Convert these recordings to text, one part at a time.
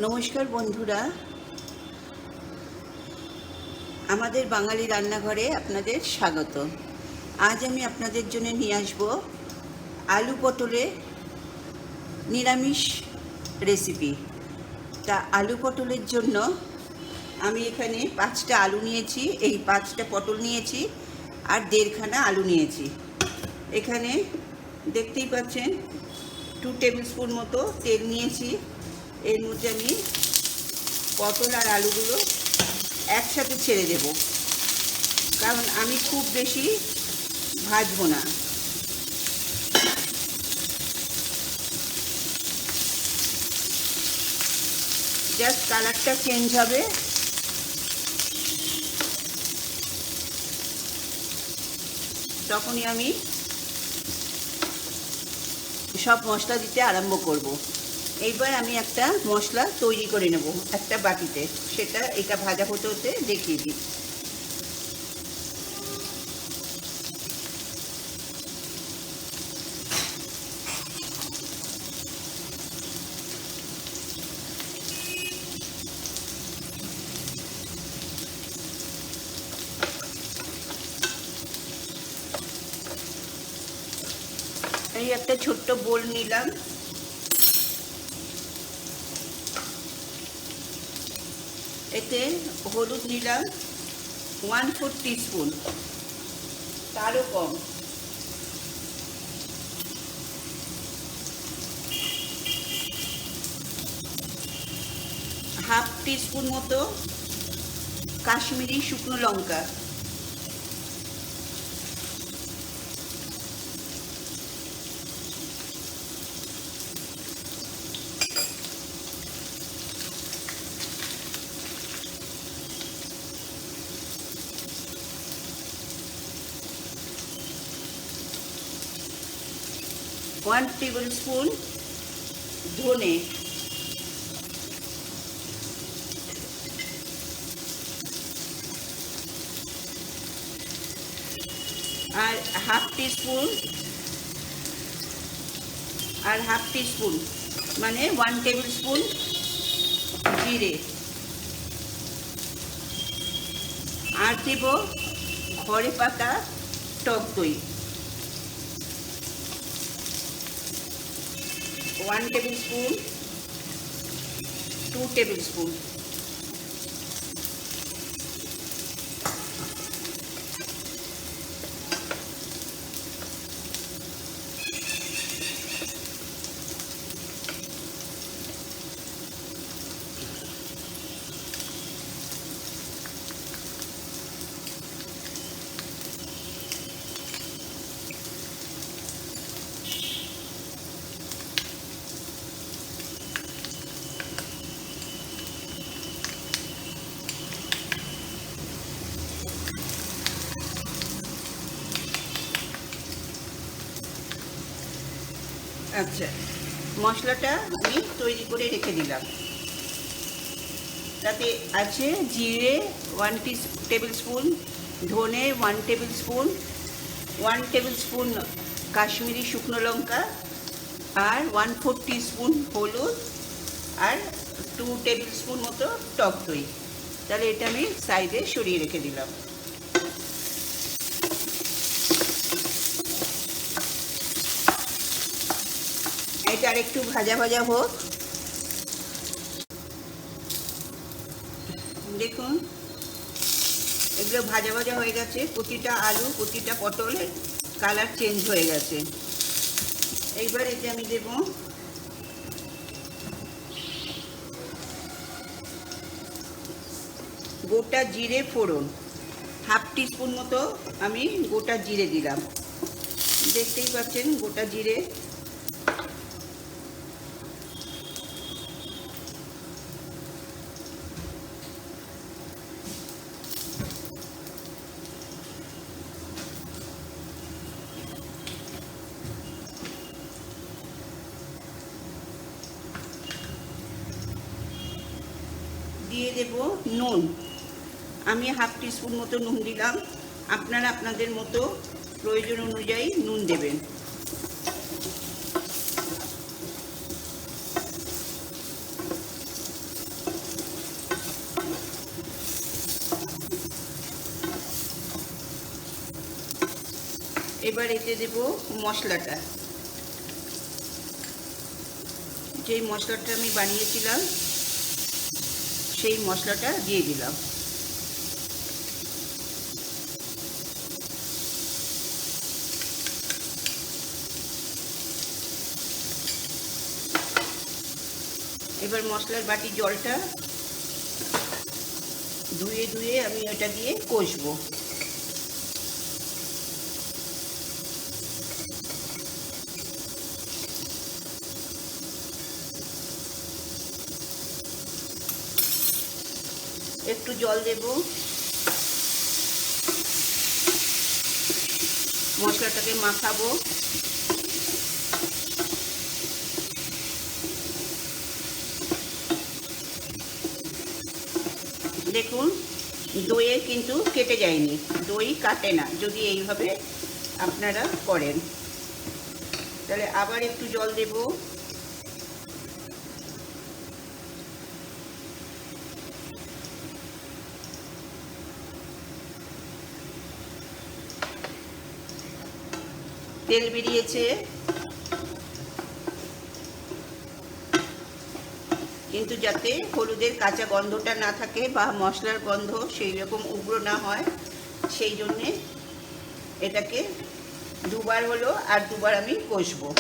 নমস্কার বন্ধুরা, আমাদের বাঙালি রান্নাঘরে আপনাদের স্বাগত। আজ আমি আপনাদের জন্য নিয়ে আসব আলু পটলের নিরামিষ রেসিপি। তা আলু পটলের জন্য আমি এখানে 5টা আলু নিয়েছি, এই 5টা পটল নিয়েছি আর 1.5খানা আলু নিয়েছি। এখানে দেখতেই পাচ্ছেন 2 টেবিল স্পুন মতো তেল নিয়েছি। এর মধ্যে আমি পটল আর আলুগুলো একসাথে ছেড়ে দেব, কারণ আমি খুব বেশি ভাজবো না। জাস্ট কালারটা চেঞ্জ হবে। তখনই আমি সব মশলা দিতে আরম্ভ করব। এইবার আমি একটা মশলা তৈরি করে নেব একটা বাটিতে, সেটা এটা ভাজা হতে হতে দেখিয়ে দিই। এই একটা ছোট্ট বোল নিলাম, এতে হলুদ নিলাম 1/4 টিস্পুন, তারও কম। হাফ টিস্পুন মতো কাশ্মীরি শুকনো লঙ্কা, 1 টেবিল স্পুন ধনে, আর হাফ টিস্পুন মানে 1 টেবিল স্পুন জিরে, আর দেব ঘরে পাতা টক দই 1 টেবিল স্পুন, 2 টেবিল স্পুন। আচ্ছা, মশলাটা আমি তৈরি করে রেখে দিলাম। তাতে আছে জিরে 1 টেবিল স্পুন, ধনে 1 table spoon, 1 table spoon Kashmiri শুকনো লঙ্কা, আর 1/4 টিস্পুন হলুদ, আর 2 টেবিল স্পুন মতো টক দই। তাহলে এটা আমি সাইডে সরিয়ে রেখে দিলাম। এটা আর একটু ভাজা ভাজা হোক। দেখুন এগুলো ভাজা ভাজা হয়ে গেছে, প্রতিটা আলু প্রতিটা পটলের কালার চেঞ্জ হয়ে গেছে। এইবার এতে আমি দেব গোটা জিরে ফোড়ন, হাফ টিস্পুন মতো আমি গোটা জিরে দিলাম। দেখতেই পাচ্ছেন গোটা জিরে। দিয়ে দেব নুন, আমি হাফ টিস্পুন মতো নুন দিলাম। আপনারা আপনাদের মতো প্রয়োজন অনুযায়ী নুন দেবেন। এবার এতে দেব মশলাটা, যেই মশলাটা আমি বানিয়েছিলাম সেই মশলাটা দিয়ে দিলাম। এবার মশলার বাটি জলটা ধুয়ে ধুয়ে আমি এটা দিয়ে কষবো। একটু জল দেব, মশলাটাকে মাখাবো। দেখুন দইয়ে কিন্তু কেটে যায়নি, দই কাটে না যদি এইভাবে আপনারা করেন। তাহলে আবার একটু জল দেব। তেল বেরিয়েছে, কিন্তু যাতে হলুদের কাঁচা গন্ধটা না থাকে বা মশলার গন্ধ সেই রকম উগ্র না হয়, সেই জন্যে এটাকে দুবার হলো আর দুবার আমি কষবো।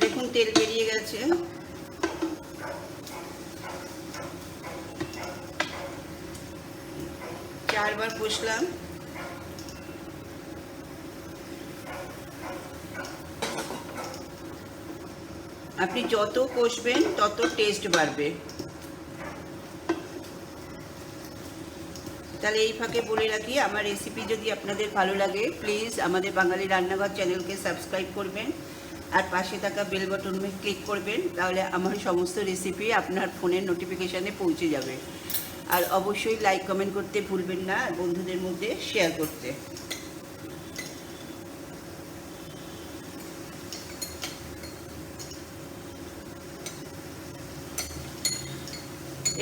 দেখুন তেল বেরিয়ে গেছে। চারবার কষলাম। আপনি যত কষবেন তত টেস্ট বাড়বে। তাহলে এই ফাঁকে বলে রাখি, আমার রেসিপি যদি আপনাদের ভালো লাগে প্লিজ আমাদের বাঙালি রান্নাঘর চ্যানেলকে সাবস্ক্রাইব করবেন আর পাশে থাকা বেল বাটনে ক্লিক করবেন, তাহলে আমার সমস্ত রেসিপি আপনার ফোনের নোটিফিকেশানে পৌঁছে যাবে। আর অবশ্যই লাইক কমেন্ট করতে ভুলবেন না, আর বন্ধুদের মধ্যে শেয়ার করতে।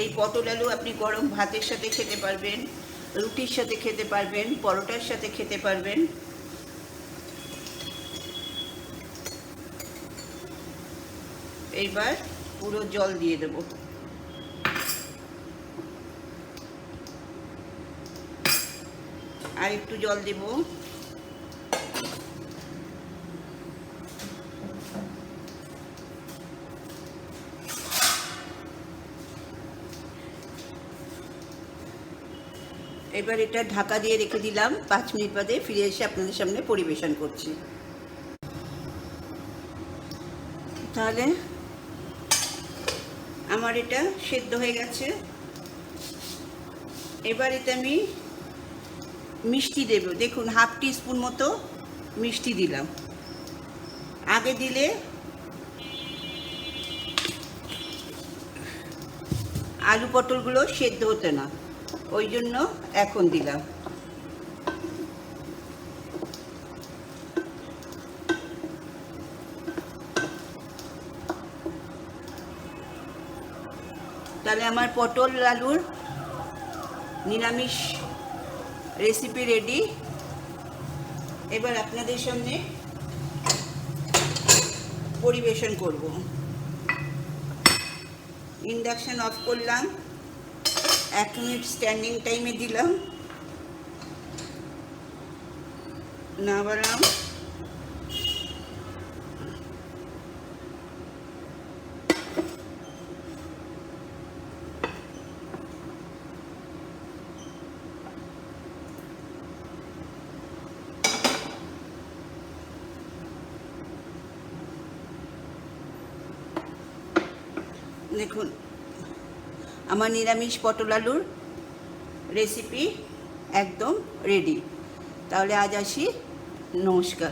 এই পটল আলু আপনি গরম ভাতের সাথে খেতে পারবেন, রুটির সাথে খেতে পারবেন, পরোটার সাথে খেতে পারবেন। এইবার পুরো জল দিয়ে দেব। আর একটু জল দেব। এবার এটা ঢাকা দিয়ে রেখে দিলাম। 5 মিনিট বাদে ফিরে এসে আপনাদের সামনে পরিবেশন করছি। তাহলে আমার এটা সেদ্ধ হয়ে গেছে। এবার এতে আমি মিষ্টি দেব। দেখুন হাফ টিস্পুন মতো মিষ্টি দিলাম। আগে দিলে আলু পটলগুলো সেদ্ধ হতো না, ওই জন্য এখন দিলাম। তাহলে আমার পটল আলুর নিরামিষ রেসিপি রেডি। এবার আপনাদের সামনে পরিবেশন করব। ইন্ডাকশন অফ করলাম, 1 মিনিট স্ট্যান্ডিং টাইমে দিলাম, নামালাম। দেখুন আমার নিরামিষ পটল আলুর রেসিপি একদম রেডি। তাহলে আজ আসি, নমস্কার।